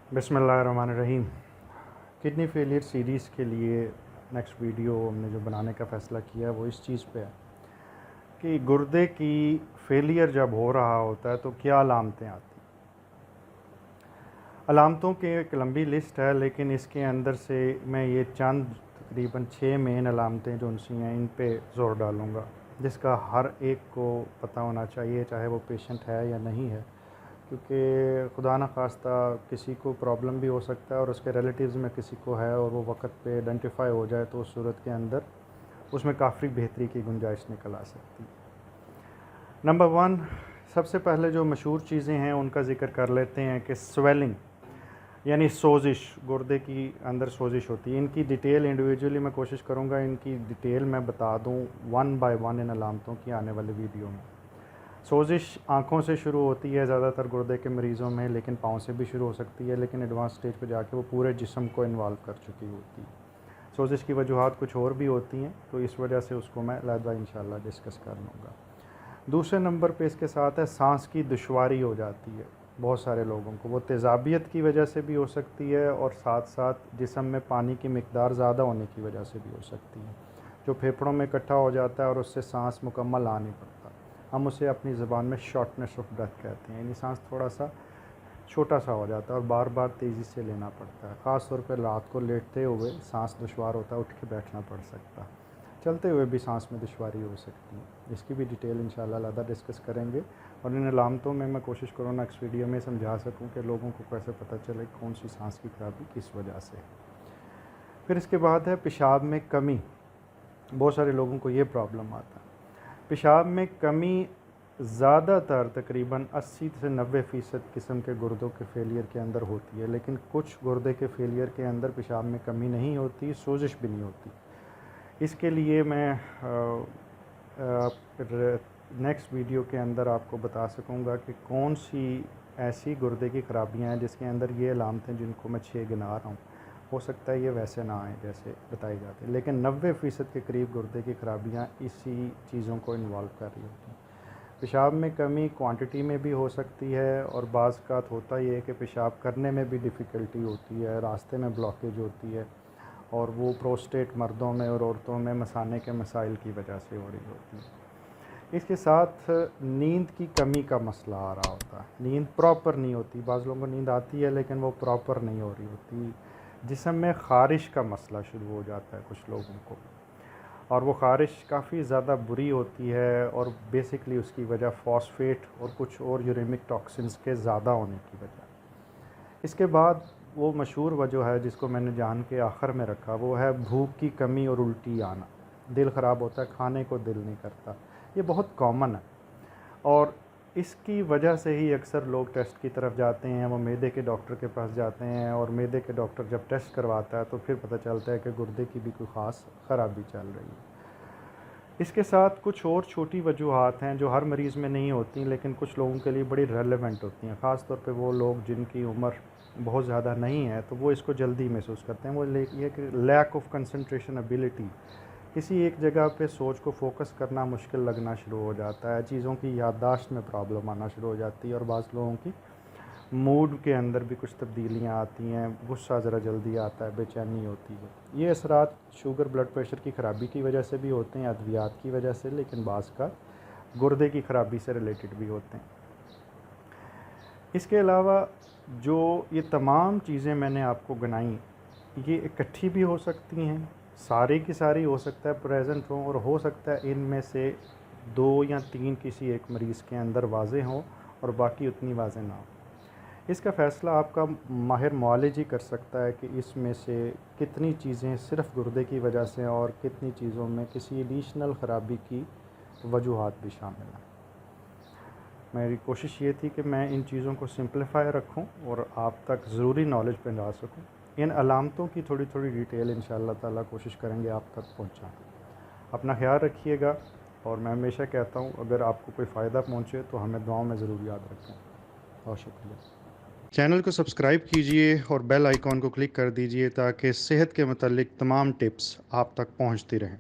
बिस्मिल्लाहिर्रहमानिर्रहीम। Kidney failure series के लिए नेक्स्ट वीडियो हमने जो बनाने का फ़ैसला किया वो इस चीज़ पे है कि गुर्दे की फेलियर जब हो रहा होता है तो क्या अलामतें आती हैं। अलामतों की एक लंबी लिस्ट है, लेकिन इसके अंदर से मैं ये चंद तकरीबन 6 मेन अलामतें जो उनसी हैं इन पे ज़ोर डालूँगा, जिसका हर एक को पता होना चाहिए, चाहे वो पेशेंट है या नहीं है, क्योंकि खुदा न खास्ता किसी को प्रॉब्लम भी हो सकता है और उसके रिलेटिव्स में किसी को है और वो वक्त पे आइडेंटिफाई हो जाए तो उस सूरत के अंदर उसमें काफ़ी बेहतरी की गुंजाइश निकल आ सकती है। नंबर 1, सबसे पहले जो मशहूर चीज़ें हैं उनका ज़िक्र कर लेते हैं कि स्वेलिंग यानी सोजिश, गुर्दे की अंदर सोजिश होती है। इनकी डिटेल इंडिविजुअली मैं कोशिश करूँगा, इनकी डिटेल मैं बता दूँ 1 बाय 1 इन अलामतों की आने वाले वीडियो में। सोजिश आँखों से शुरू होती है ज़्यादातर गुर्दे के मरीज़ों में, लेकिन पाँव से भी शुरू हो सकती है, लेकिन एडवांस स्टेज पे जाके वो पूरे जिस्म को इन्वॉल्व कर चुकी होती है। सोजिश की वजूहात कुछ और भी होती हैं, तो इस वजह से उसको मैं अलहदा इंशाल्लाह डिस्कस कर लूँगा। दूसरे नंबर पे इसके साथ है सांस की दुश्वारी हो जाती है बहुत सारे लोगों को। वो तेज़ाबियत की वजह से भी हो सकती है और साथ साथ जिस्म में पानी की मिकदार ज़्यादा होने की वजह से भी हो सकती है, जो फेफड़ों में इकट्ठा हो जाता है और उससे सांस मुकम्मल आ नहीं पड़ता। हम उसे अपनी ज़बान में शॉर्टनेस ऑफ ब्रेथ कहते हैं, यानी सांस थोड़ा सा छोटा सा हो जाता है और बार बार तेज़ी से लेना पड़ता है। ख़ास तौर पर रात को लेटते हुए सांस दुश्वार होता है, उठ के बैठना पड़ सकता है। चलते हुए भी सांस में दुश्वारी हो सकती है, इसकी भी डिटेल इंशाल्लाह अलग डिस्कस करेंगे और इन अलामतों में मैं कोशिश करूँ नेक्स्ट वीडियो में समझा सकूँ कि लोगों को कैसे पता चले कौन सी सांस की खराबी किस वजह से है। फिर इसके बाद है पेशाब में कमी। बहुत सारे लोगों को ये प्रॉब्लम आता है। पेशाब में कमी ज़्यादातर तकरीबन 80 से 90% किस्म के गुर्दों के फेलियर के अंदर होती है, लेकिन कुछ गुर्दे के फेलियर के अंदर पेशाब में कमी नहीं होती, सोजिश भी नहीं होती। इसके लिए मैं नेक्स्ट वीडियो के अंदर आपको बता सकूंगा कि कौन सी ऐसी गुर्दे की ख़राबियाँ हैं जिसके अंदर ये अलामतें जिनको मैं 6 गिना रहा हूँ, हो सकता है ये वैसे ना आए जैसे बताई जाती है, लेकिन 90% के करीब गुर्दे की ख़राबियाँ इसी चीज़ों को इन्वॉल्व कर रही होती हैं। पेशाब में कमी क्वांटिटी में भी हो सकती है और बाज़ औक़ात होता ये है कि पेशाब करने में भी डिफ़िकल्टी होती है, रास्ते में ब्लॉकेज होती है और वो प्रोस्टेट मर्दों में और औरतों में मसाने के मसाइल की वजह से हो रही होती है। इसके साथ नींद की कमी का मसला आ रहा होता है, नींद प्रॉपर नहीं होती। बाज़ लोगों को नींद आती है लेकिन वो प्रॉपर नहीं हो रही होती। जिस्म में ख़ारिश का मसला शुरू हो जाता है कुछ लोगों को, और वो ख़ारिश काफ़ी ज़्यादा बुरी होती है और बेसिकली उसकी वजह फ़ॉस्फेट और कुछ और यूरेमिक टॉक्सिन्स के ज़्यादा होने की वजह। इसके बाद वो मशहूर वजह है जिसको मैंने जान के आखिर में रखा, वो है भूख की कमी और उल्टी आना। दिल ख़राब होता है, खाने को दिल नहीं करता। ये बहुत कॉमन है और इसकी वजह से ही अक्सर लोग टेस्ट की तरफ जाते हैं, वो मैदे के डॉक्टर के पास जाते हैं और मैदे के डॉक्टर जब टेस्ट करवाता है तो फिर पता चलता है कि गुर्दे की भी कोई ख़ास ख़राबी चल रही है। इसके साथ कुछ और छोटी वजूहात हैं जो हर मरीज़ में नहीं होती, लेकिन कुछ लोगों के लिए बड़ी रेलेवेंट होती हैं। ख़ास तौर पे वो लोग जिनकी उम्र बहुत ज़्यादा नहीं है तो वो इसको जल्दी महसूस करते हैं। वो ये कि लैक ऑफ कंसंट्रेशन एबिलिटी, किसी एक जगह पे सोच को फोकस करना मुश्किल लगना शुरू हो जाता है, चीज़ों की याददाश्त में प्रॉब्लम आना शुरू हो जाती है और बाज़ लोगों की मूड के अंदर भी कुछ तब्दीलियाँ आती हैं, गुस्सा ज़रा जल्दी आता है, बेचैनी होती है। ये असरात शुगर ब्लड प्रेशर की ख़राबी की वजह से भी होते हैं, अद्वियात की वजह से, लेकिन बाज़ का गुर्दे की ख़राबी से रिलेटेड भी होते हैं। इसके अलावा जो ये तमाम चीज़ें मैंने आपको गिनाई, ये इकट्ठी भी हो सकती हैं, सारी की सारी हो सकता है प्रेजेंट हो, और हो सकता है इनमें से 2 या 3 किसी एक मरीज़ के अंदर वाज़े हों और बाकी उतनी वाज़े ना हो। इसका फ़ैसला आपका माहिर मुआलिज ही कर सकता है कि इसमें से कितनी चीज़ें सिर्फ़ गुर्दे की वजह से और कितनी चीज़ों में किसी एडिशनल ख़राबी की वजूहात भी शामिल हैं। मेरी कोशिश ये थी कि मैं इन चीज़ों को सिंपलीफाई रखूं और आप तक ज़रूरी नॉलेज पहुंचा सकूं। इन अलामतों की थोड़ी थोड़ी डिटेल इंशाअल्लाह ताला कोशिश करेंगे आप तक पहुंचाएं। अपना ख्याल रखिएगा और मैं हमेशा कहता हूं अगर आपको कोई फ़ायदा पहुंचे तो हमें दुआओं में ज़रूर याद रखें। बहुत शुक्रिया। चैनल को सब्सक्राइब कीजिए और बेल आइकॉन को क्लिक कर दीजिए ताकि सेहत के मुतालिक तमाम टिप्स आप तक पहुंचती रहें।